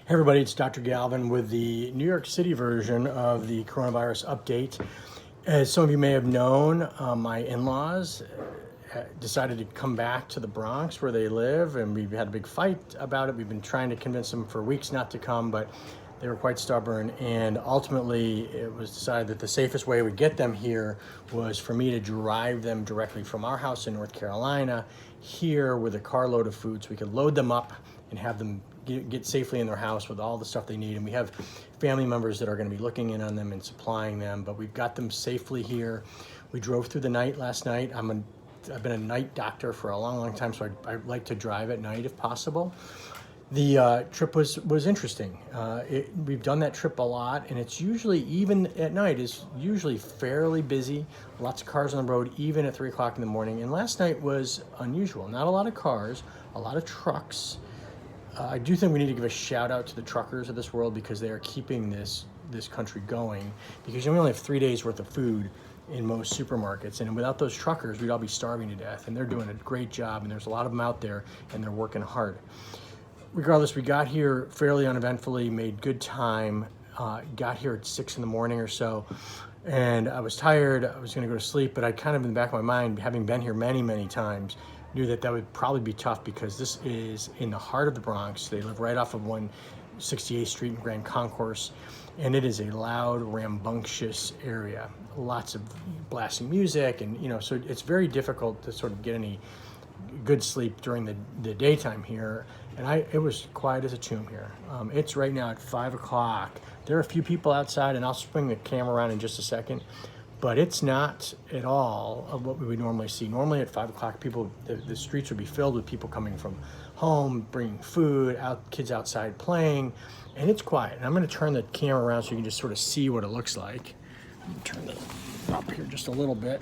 Hey everybody, it's Dr. Galvin with the New York City version of the coronavirus update. As some of you may have known, my in-laws decided to come back to the Bronx where they live, and we've had a big fight about it. We've been trying to convince them for weeks not to come, but they were quite stubborn, and ultimately it was decided that the safest way we get them here was for me to drive them directly from our house in North Carolina here with a carload of food so we could load them up and have them get safely in their house with all the stuff they need. And we have family members that are going to be looking in on them and supplying them, but we've got them safely here. We drove through the night last night. I've been a night doctor for a long time, so I like to drive at night if possible. The trip was interesting. We've done that trip a lot, and it's usually, even at night, is usually fairly busy. Lots of cars on the road, even at 3 o'clock in the morning. And last night was unusual. Not a lot of cars, a lot of trucks. I do think we need to give a shout out to the truckers of this world because they are keeping this country going, because you only have 3 days worth of food in most supermarkets, and without those truckers we'd all be starving to death, and they're doing a great job, and there's a lot of them out there and they're working hard. Regardless, we got here fairly uneventfully, made good time, got here at 6 in the morning or so, and I was tired. I was going to go to sleep, but I kind of, in the back of my mind, having been here many times, knew that would probably be tough because this is in the heart of the Bronx. They live right off of 168th Street in Grand Concourse, and it is a loud, rambunctious area. Lots of blasting music, and so it's very difficult to sort of get any good sleep during the daytime here. And it was quiet as a tomb here. It's right now at 5 o'clock. There are a few people outside, and I'll swing the camera around in just a second. But it's not at all of what we would normally see. Normally at 5 o'clock, the streets would be filled with people coming from home, bringing food, kids outside playing, and it's quiet. And I'm going to turn the camera around so you can just sort of see what it looks like. Turn it up here just a little bit.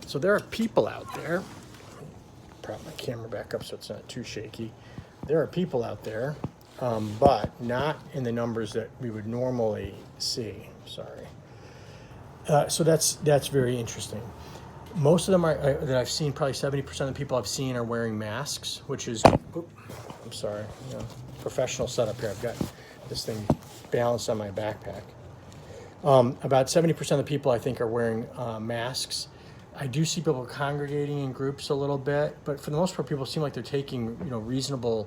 So there are people out there. Prop my camera back up so it's not too shaky. There are people out there, but not in the numbers that we would normally see. Sorry. So that's very interesting. Most of them that I've seen, probably 70% of the people I've seen are wearing masks, which is, I'm sorry, professional setup here. I've got this thing balanced on my backpack. About 70% of the people I think are wearing masks. I do see people congregating in groups a little bit, but for the most part, people seem like they're taking, reasonable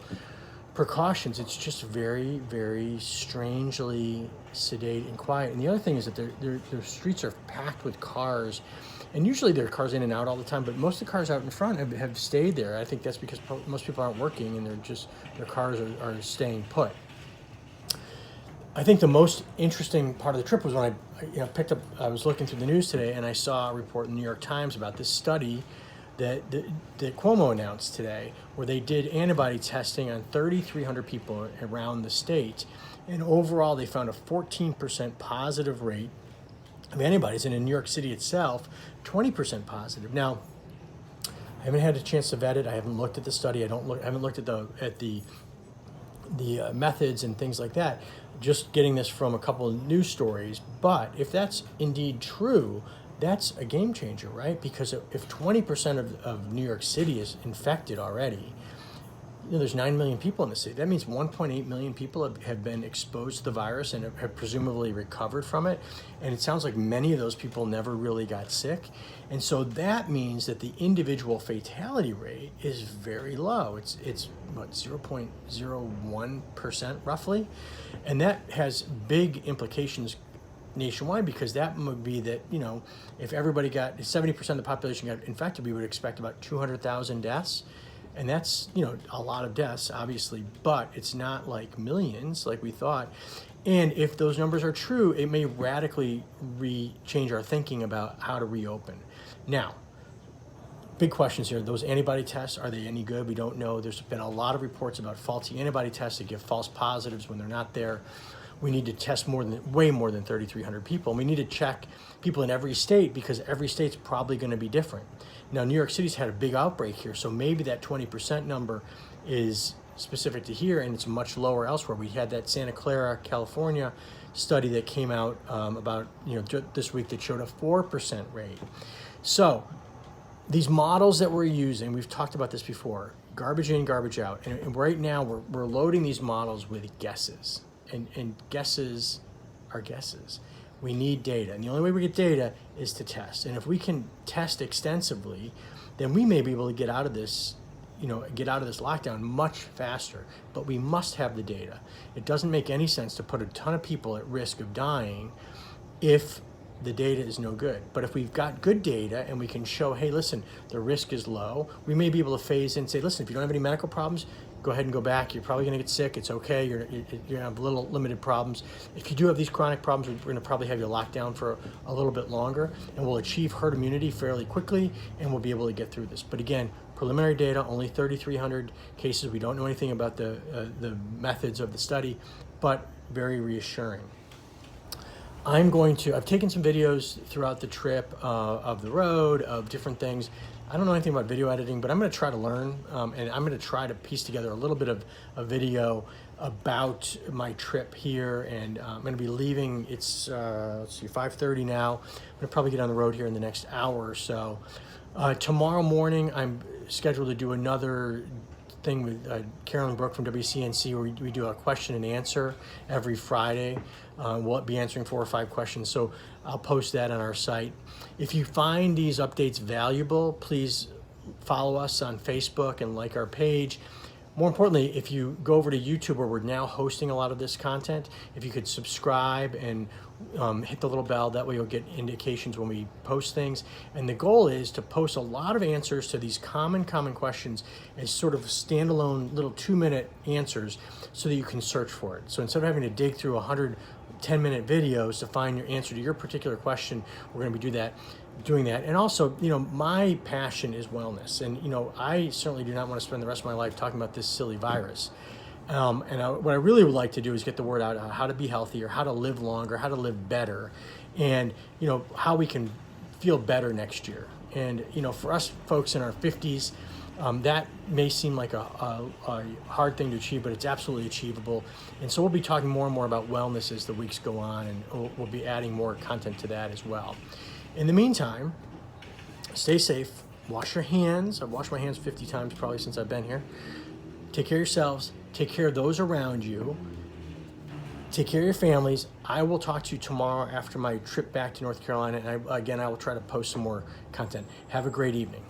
precautions. It's just very strangely sedate and quiet. And the other thing is that their streets are packed with cars, and usually there are cars in and out all the time, but most of the cars out in front have stayed there. I think that's because most people aren't working, and their cars are staying put. I think the most interesting part of the trip was when I was looking through the news today, and I saw a report in the New York Times about this study that Cuomo announced today, where they did antibody testing on 3,300 people around the state, and overall they found a 14% positive rate of antibodies, and in New York City itself, 20% positive. Now, I haven't had a chance to vet it. I haven't looked at the study. I haven't looked at the methods and things like that. Just getting this from a couple of news stories. But if that's indeed true, that's a game changer, right? Because if 20% of New York City is infected already, there's 9 million people in the city. That means 1.8 million people have been exposed to the virus and have presumably recovered from it. And it sounds like many of those people never really got sick. And so that means that the individual fatality rate is very low. It's what, 0.01% roughly. And that has big implications nationwide, because that would be that, if 70% of the population got infected, we would expect about 200,000 deaths. And that's, a lot of deaths, obviously, but it's not like millions like we thought. And if those numbers are true, it may radically change our thinking about how to reopen. Now, big questions here. Those antibody tests, are they any good? We don't know. There's been a lot of reports about faulty antibody tests that give false positives when they're not there. We need to test way more than 3,300 people. And we need to check people in every state, because every state's probably going to be different. Now, New York City's had a big outbreak here, so maybe that 20% number is specific to here, and it's much lower elsewhere. We had that Santa Clara, California study that came out about this week that showed a 4% rate. So these models that we're using, we've talked about this before, garbage in, garbage out. And right now we're loading these models with guesses. And guesses are guesses. We need data. And the only way we get data is to test. And if we can test extensively, then we may be able to get out of this, get out of this lockdown much faster. But we must have the data. It doesn't make any sense to put a ton of people at risk of dying if the data is no good. But if we've got good data and we can show, hey, listen, the risk is low, we may be able to phase in and say, listen, if you don't have any medical problems, go ahead and go back. You're probably going to get sick. It's okay. You're going to have little limited problems. If you do have these chronic problems, we're going to probably have you locked down for a little bit longer, and we'll achieve herd immunity fairly quickly, and we'll be able to get through this. But again, preliminary data, only 3,300 cases. We don't know anything about the methods of the study, but very reassuring. I've taken some videos throughout the trip of the road, of different things. I don't know anything about video editing, but I'm going to try to learn, and I'm going to try to piece together a little bit of a video about my trip here. And I'm going to be leaving. It's 5:30 now. I'm going to probably get on the road here in the next hour or so. Tomorrow morning, I'm scheduled to do another thing with Carolyn Brooke from WCNC, where we do a question and answer every Friday. We'll be answering 4 or 5 questions, so I'll post that on our site. If you find these updates valuable, please follow us on Facebook and like our page. More importantly, if you go over to YouTube, where we're now hosting a lot of this content, if you could subscribe and hit the little bell, that way you'll get indications when we post things. And the goal is to post a lot of answers to these common questions as sort of standalone little 2-minute answers, so that you can search for it. So instead of having to dig through 100 10-minute videos to find your answer to your particular question, we're going to be doing that. And also, my passion is wellness, and I certainly do not want to spend the rest of my life talking about this silly virus. What I really would like to do is get the word out on how to be healthier, how to live longer, how to live better, and how we can feel better next year. And for us folks in our 50s, that may seem like a hard thing to achieve, but it's absolutely achievable. And so we'll be talking more and more about wellness as the weeks go on, and we'll be adding more content to that as well. In the meantime, stay safe, wash your hands. I've washed my hands 50 times probably since I've been here. Take care of yourselves, take care of those around you, take care of your families. I will talk to you tomorrow after my trip back to North Carolina, and I will try to post some more content. Have a great evening.